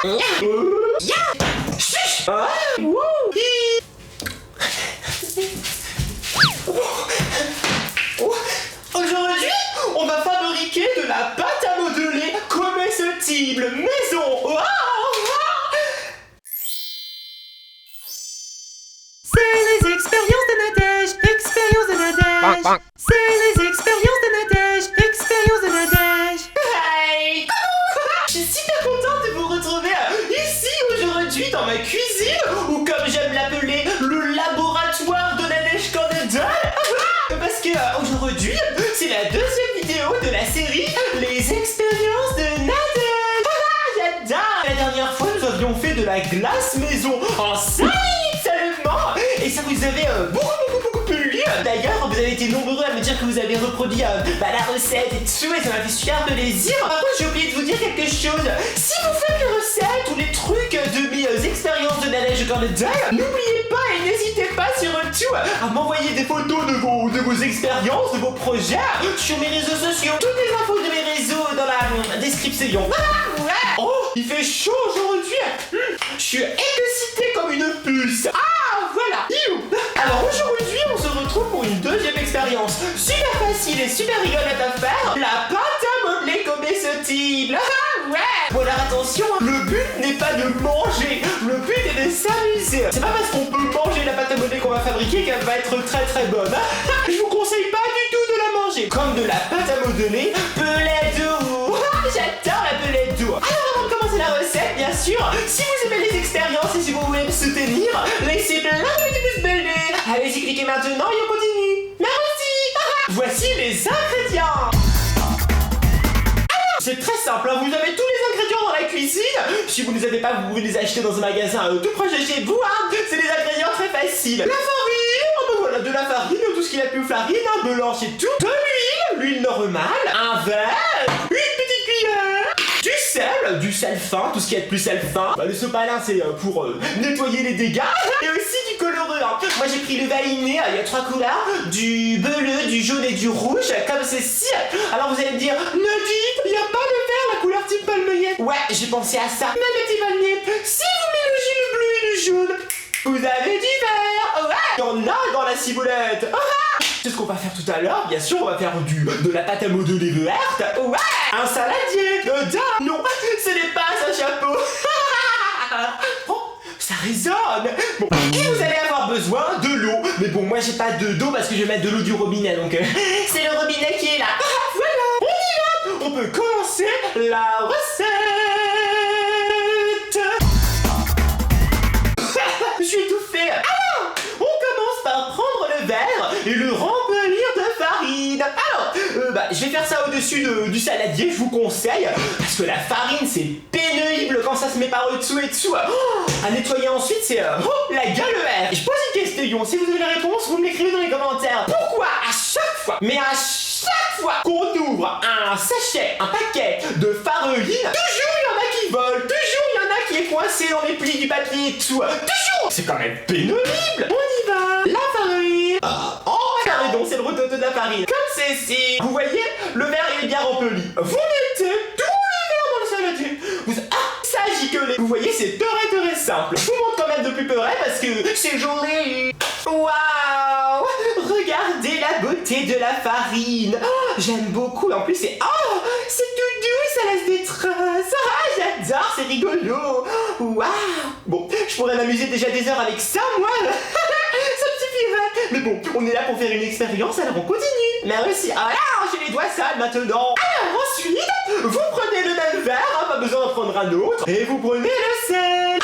Chuch. Aujourd'hui, on va fabriquer de la pâte à modeler comestible maison. C'est les expériences de Nadège, expériences de Nadège. C'est les expériences de Nadège, expériences de Nadège. Hey. Je suis super contente de vous retrouver ici aujourd'hui dans ma cuisine, ou comme j'aime l'appeler, le laboratoire de Nadège Cornedal. Parce que aujourd'hui, c'est la deuxième vidéo de la série Les expériences de Nadège. J'adore. La dernière fois, nous avions fait de la glace maison en 5 minutes seulement. Et ça vous avait beaucoup plu. D'ailleurs, vous avez été nombreux à me dire que vous avez reproduit la recette et tout, et ça m'a fait super plaisir. Par contre, j'ai oublié de vous dire quelque chose. Si vous faites les recettes ou les trucs de mes expériences de Nadège Cornedal, n'oubliez pas et n'hésitez pas surtout à m'envoyer des photos de vos expériences, de vos projets sur mes réseaux sociaux. Toutes les infos de mes réseaux dans la description. Oh, il fait chaud aujourd'hui. Je suis excité comme une puce. Voilà. Alors aujourd'hui, on se retrouve pour une deuxième expérience super facile et super rigolote à faire. La pâte à modeler comestible. Bon alors attention, le but n'est pas de manger, le but est de s'amuser. C'est pas parce qu'on peut manger la pâte à modeler qu'on va fabriquer qu'elle va être très bonne. Je vous conseille pas du tout de la manger. Comme de la pâte à modeler, pelette d'eau. J'adore la pelette d'eau. Alors avant de commencer la recette, bien sûr, si vous aimez les expériences et si vous voulez me soutenir, laissez plein de petits pouces bleus. Allez-y, cliquez maintenant et on continue. Merci. Voici les ingrédients. C'est très simple, hein. Vous avez tous les ingrédients dans la cuisine. Si vous ne les avez pas, vous pouvez les acheter dans un magasin tout proche de chez vous. C'est des ingrédients très faciles. La farine, voilà, de la farine, tout ce qu'il y a de plus farine, blanche et tout. De l'huile normale, un verre, une petite cuillère, du sel fin, tout ce qui est de plus sel fin. Le sopalin, c'est pour nettoyer les dégâts. Et aussi du colorant. Moi, j'ai pris le valiné, il y a 3 couleurs, du bleu, du jaune et du rouge, comme ceci. Alors vous allez me dire, Nadine, il n'y a pas de vert, la couleur type palmier. Ouais, j'ai pensé à ça. Mais le petit valiné, si vous mélangez le bleu et le jaune, vous avez du vert. Ouais, il y en a dans la ciboulette. C'est ce qu'on va faire tout à l'heure. Bien sûr, on va faire de la pâte à modeler verte. Ouais, un saladier. Non, ce n'est pas un chapeau. Oh, ça résonne. Bon, et vous allez avoir besoin de l'eau. Mais bon, moi j'ai pas d'eau parce que je vais mettre de l'eau du robinet, donc c'est le robinet qui est là. Voilà, on y va. On peut commencer la recette. Je suis étouffé. Alors, on commence par prendre le verre et le remplir de farine. Alors, je vais faire ça au-dessus du saladier, je vous conseille, parce que la farine c'est pénible quand ça se met par au-dessous et dessous. À nettoyer ensuite, c'est la galère. Je pose une question, si vous avez la réponse, vous me l'écrivez dans les commentaires. Pourquoi à chaque fois, mais à chaque fois qu'on ouvre un sachet, un paquet de farine, toujours il y en a qui volent, toujours il y en a qui est coincé dans les plis du papier et tout. Toujours. C'est quand même pénible. On y va. La farine. Pardon, c'est le retour de la farine. Comme ceci. Vous voyez, le verre il est bien rempli. Vous mettez tous les verres dans le saladier. Il s'agit que les... Vous voyez, c'est très simple. Je vous montre quand même de plus près parce que c'est joli. Waouh! Regardez la beauté de la farine. J'aime beaucoup. En plus, c'est tout doux, ça laisse des traces. J'adore, c'est rigolo. Waouh! Bon, je pourrais m'amuser déjà des heures avec ça, moi. Ça me suffirait. Mais bon, on est là pour faire une expérience, alors on continue. Merci. Alors, j'ai les doigts sales maintenant. Alors ensuite, vous prenez le même verre, pas besoin d'en prendre un autre, et vous prenez le sel.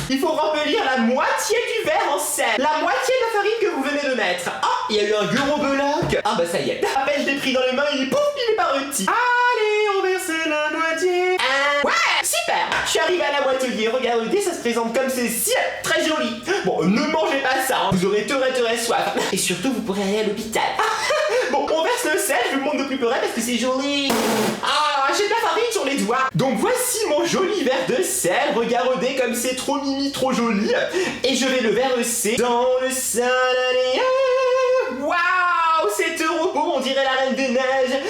Il faut remplir la moitié du verre en sel. La moitié de la farine que vous venez de mettre. Il y a eu un gros bloc. Ça y est. À peine je l'ai pris dans les mains, il est parti. Allez, on verse la moitié. Ouais, super. Je suis arrivé à la moitié. Regardez, ça se présente comme ceci. Très joli. Bon, ne mangez pas ça. Vous aurez très soif. Et surtout, vous pourrez aller à l'hôpital. Bon, on verse le sel. Je vous montre de plus près parce que c'est joli. J'ai de la farine sur les doigts. Donc voici mon joli verre de sel. Regardez comme c'est trop mimi, trop joli. Et je vais le verser dans le saladier. Waouh, c'est trop beau, on dirait la Reine des Neiges.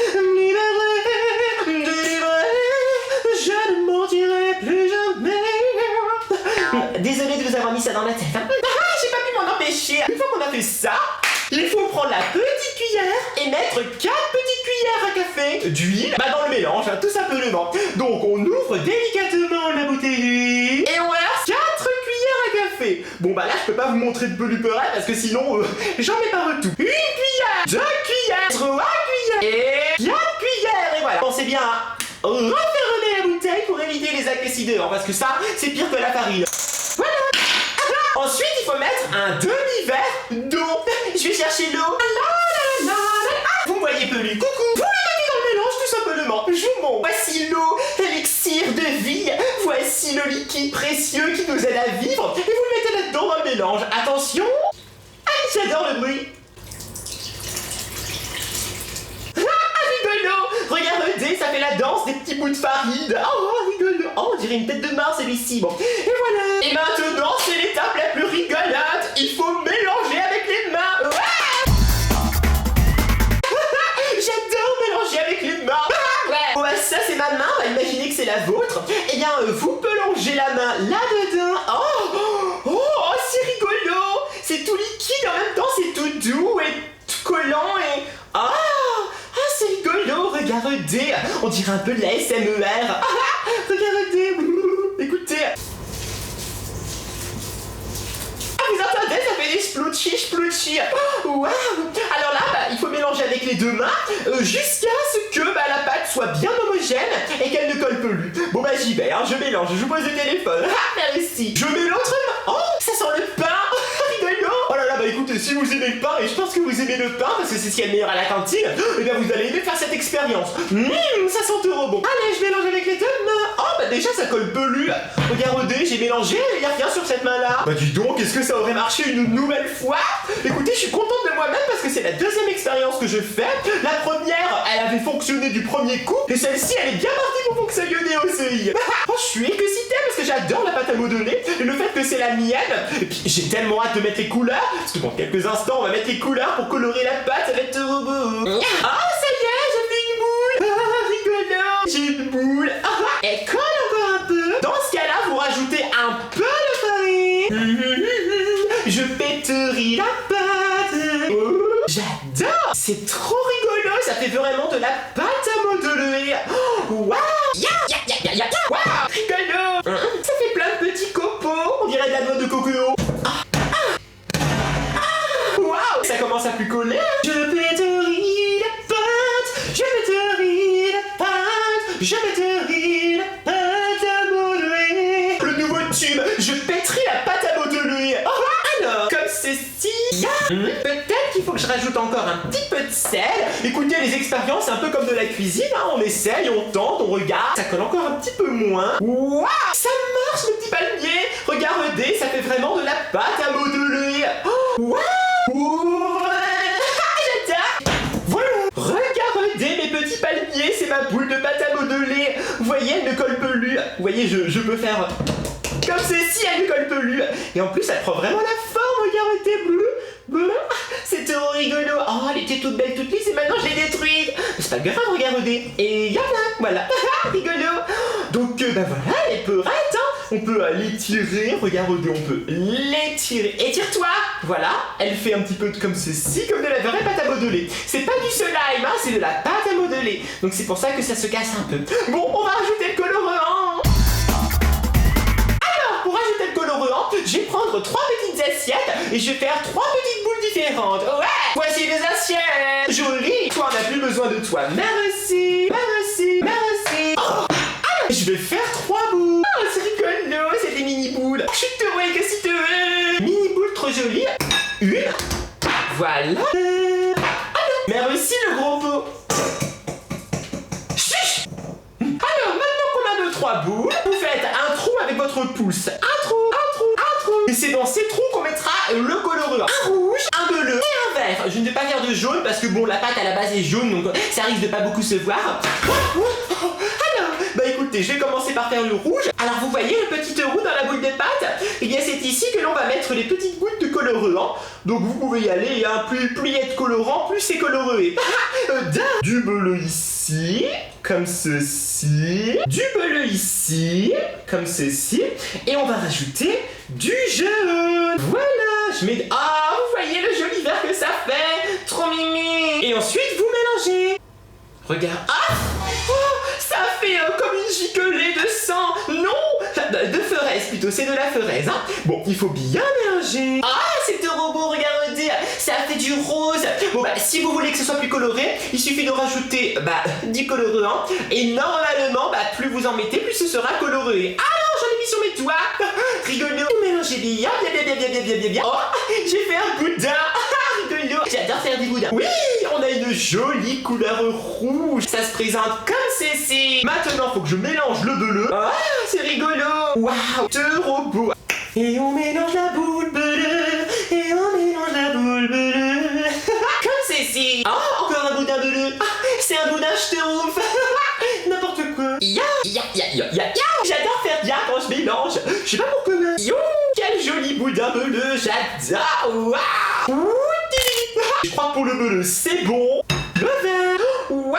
Délivré, je ne mentirai plus jamais. mettre 4 petites cuillères à café d'huile dans le mélange, tout simplement. Donc on ouvre délicatement la bouteille et on verse 4 cuillères à café. Bon bah là je peux pas vous montrer de peluperet parce que sinon j'en mets pas tout. 1 cuillère, 2 cuillères, 3 cuillères et 4 cuillères. Et voilà, pensez bien à refermer la bouteille pour éviter les accidents parce que ça c'est pire que la farine. Voilà. Ensuite il faut mettre un demi-verre d'eau. Je vais chercher l'eau. Vous me voyez Pelu, coucou. Vous la mettez dans le mélange tout simplement. Je vous montre. Voici l'eau, l'élixir de vie. Voici le liquide précieux qui nous aide à vivre. Et vous le mettez là-dedans dans le mélange. Attention. J'adore le bruit. Rigolo. Regardez, ça fait la danse des petits bouts de farine. Oh, rigolo. Oh, on dirait une tête de main celui-ci. Bon, et voilà. Et maintenant, c'est l'étape la plus rigolote. Il faut mélanger avec les mains. Ouais. J'adore mélanger avec les mains. Ouais. Oh, bah, ça c'est ma main. Imaginez que c'est la vôtre. Eh bien, vous plongez la main là-dedans. Oh, c'est rigolo. C'est tout liquide en même temps. C'est tout doux et tout collant et c'est rigolo. Regardez. On dirait un peu de la SMR. Regardez. Écoutez. Vous entendez, ça fait des splouchis. Waouh. Alors là, il faut mélanger avec les deux mains jusqu'à ce que la pâte soit bien homogène et qu'elle ne colle plus. Bon j'y vais, je mélange, je vous pose le téléphone. Merci. Je mets l'autre main. Oh, ça sent le pain. Rigolo. Oh là là, écoutez, si vous aimez le pain, et je pense que vous aimez le pain parce que c'est ce qu'il y a de meilleur à la cantine, et bien vous allez aimer faire cette expérience. Ça sent trop bon. Allez, je mélange avec les deux mains. Oh, déjà ça colle plus. Regardez, j'ai mélangé, il n'y a rien sur cette main-là. Dis donc, est-ce que ça aurait marché une nouvelle fois? Écoutez, je suis contente de moi-même parce que c'est la deuxième expérience que je fais. La première, elle avait fonctionné du premier coup, et celle-ci, elle est bien partie pour fonctionner aussi. Je suis excitée parce que j'adore la pâte à modeler, et le fait que c'est la mienne, et puis j'ai tellement hâte de mettre les couleurs, parce que dans quelques instants, on va mettre les couleurs pour colorer la pâte, ça va être trop beau. Ça y est, j'ai fait une boule. Rigolo. J'ai une boule. Elle colle encore un peu. Dans ce cas-là, vous rajoutez un peu de farine. Je pétris la pâte. J'adore. C'est trop rigolo. Ça fait vraiment de la pâte à modeler. Waouh. Waouh. Rigolo. Ça fait plein de petits copeaux. On dirait de la noix de coco. Waouh. Ça commence à plus coller. Je pétris la pâte. Je pétris la pâte. Je pétris la pâte à modeler. Le nouveau tube. Je pétris la pâte à modeler. Alors, comme ceci. Peut-être qu'il faut que je rajoute encore un petit peu de sel. Écoutez, les expériences, c'est un peu comme de la cuisine. On essaye, on tente, on regarde. Ça colle encore un petit peu moins. Waouh. Ça marche, le petit palmier. Regardez, ça fait vraiment de la pâte à modeler. Waouh. J'adore. Voilà. Regardez mes petits palmiers, c'est ma boule de pâte à modeler. Vous voyez, elle ne colle plus. Vous voyez, je peux faire comme ceci, elle ne colle plus. Et en plus, elle prend vraiment la forme. Regardez, bleu. C'est trop rigolo. Oh, elle était toute belle, toute lisse et maintenant je l'ai détruite. C'est pas grave, regardez. Et y'en a, voilà. Rigolo. Donc, voilà, elle peut arrêter. On peut l'étirer. Regardez, on peut l'étirer. Étire-toi. Voilà. Elle fait un petit peu comme ceci, comme de la vraie pâte à modeler. C'est pas du slime, c'est de la pâte à modeler. Donc, c'est pour ça que ça se casse un peu. Bon, on va rajouter le colorant. Pour rajouter le colorant, je vais prendre 3 petites assiettes et je vais faire 3 petites boules différentes. Ouais. Voici les assiettes. Joli. Toi, on n'a plus besoin de toi. Merci. Je vais faire 3 boules. C'est rigolo. C'est des mini boules. Je suis heureux que si tu veux. Mini boules trop jolies. Une. Voilà. Merci le gros pot. Chut. Alors, maintenant qu'on a 2-3 boules, vous faites un trou avec votre pouce. Un trou. Et c'est dans ces trous qu'on mettra le colorant. Un rouge, un bleu et un vert. Je ne vais pas faire de jaune parce que bon, la pâte à la base est jaune, donc ça risque de pas beaucoup se voir. Alors, écoutez, je vais commencer par faire le rouge. Alors vous voyez le petit trou dans la boule de pâte? Eh bien c'est ici que l'on va mettre les petites gouttes de colorant. Donc vous pouvez y aller, plus il y a de colorant, plus c'est coloré. Du bleu ici, comme ceci. Du bleu ici, comme ceci. Et on va rajouter du jaune. Voilà, je mets... vous voyez le joli vert que ça fait. Trop mimi. Et ensuite, vous Regarde. Ah oh, ça fait comme une giclée de sang. Non, de fraise plutôt, c'est de la fraise. Hein. Bon, il faut bien mélanger. Ah, c'est un robot, regardez, ça fait du rose. Bon, bah, si vous voulez que ce soit plus coloré, il suffit de rajouter du colorant. Et normalement, plus vous en mettez, plus ce sera coloré. Alors, j'en ai mis sur mes doigts. Rigolo. Mélangez bien. Oh, j'ai fait un boudin. Rigolo. J'adore faire des boudins. Oui, on a une jolie couleur rouge. Ça se présente comme ceci. Maintenant, faut que je mélange le bleu. Ah, c'est rigolo. Waouh, deux robots. Et on mélange la boule bleue. Et on mélange la boule bleue. Comme ceci. Oh, encore un boudin bleu. Ah, c'est un boudin schtroumpf. N'importe quoi. Ya. J'adore faire ya quand je mélange. Je sais pas pourquoi. Yo, quel joli boudin bleu. J'adore. Waouh. Je crois que pour le bleu, c'est bon. Le vert. Waouh.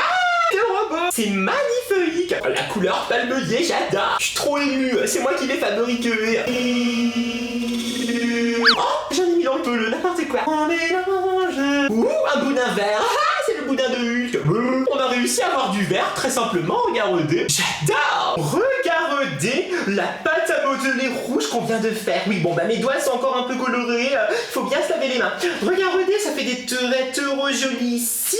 Le robot. C'est magnifique. La couleur palmier, j'adore. Je suis trop ému. C'est moi qui l'ai fabriqué. Oh, j'en ai mis dans le bleu, n'importe quoi. On mélange. Ouh, un boudin vert. Ah, c'est le boudin de Hulk. On a réussi à avoir du vert, très simplement. Regardez. J'adore. Regardez la pâte à modeler rouge qu'on vient de faire. Oui, bon, mes doigts sont encore un peu colorés. Faut bien se laver les mains. Regardez, ça fait des traits trop jolis ici.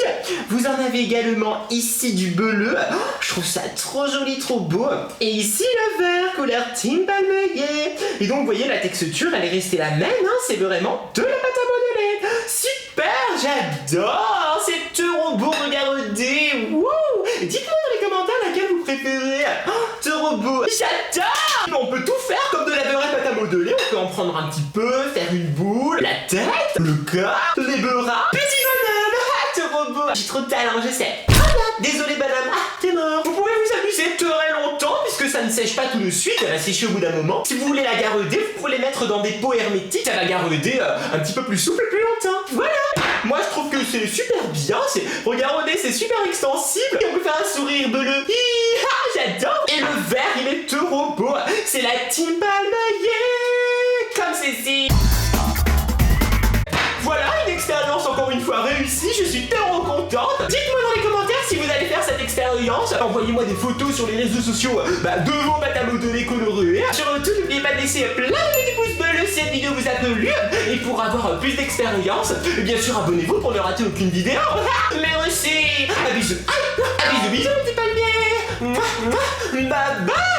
Vous en avez également ici du bleu. Oh, je trouve ça trop joli, trop beau. Et ici le vert, couleur Team Palmier. Et donc, vous voyez, la texture, elle est restée la même. Hein, c'est vraiment de la pâte à modeler. Super, j'adore. C'est deux robots, regardez. Wouh. Dites-moi dans les commentaires laquelle vous préférez. Oh, deux robots, j'adore. On peut tout faire comme de la vraie pâte à modeler. On peut en prendre un petit peu, faire une boule, la tête, le corps, les bras. Petit bonhomme. Deux robots. J'ai trop de talent, je sais. Désolé madame, t'es mort. Vous pouvez vous amuser très longtemps puisque ça ne sèche pas tout de suite, elle va sécher au bout d'un moment. Si vous voulez la garder, vous pouvez les mettre dans des pots hermétiques, ça va garder un petit peu plus souple plus longtemps. Voilà. Moi je trouve que c'est super bien, regardez, c'est super extensible. Et on peut faire un sourire bleu. J'adore. Et le vert, il est trop beau. C'est la Team Palmier. Comme ceci. Voilà, une expérience encore une fois réussie, je suis tellement contente. Dites-moi dans les commentaires si vous allez faire cette expérience. Envoyez-moi des photos sur les réseaux sociaux de vos pâtes à modeler colorées. Surtout, n'oubliez pas de laisser plein de petits pouces bleus si cette vidéo vous a plu. Et pour avoir plus d'expérience, bien sûr, abonnez-vous pour ne rater aucune vidéo. Merci. À bisous. À bisous, bisous, petit palmier. Bye bye.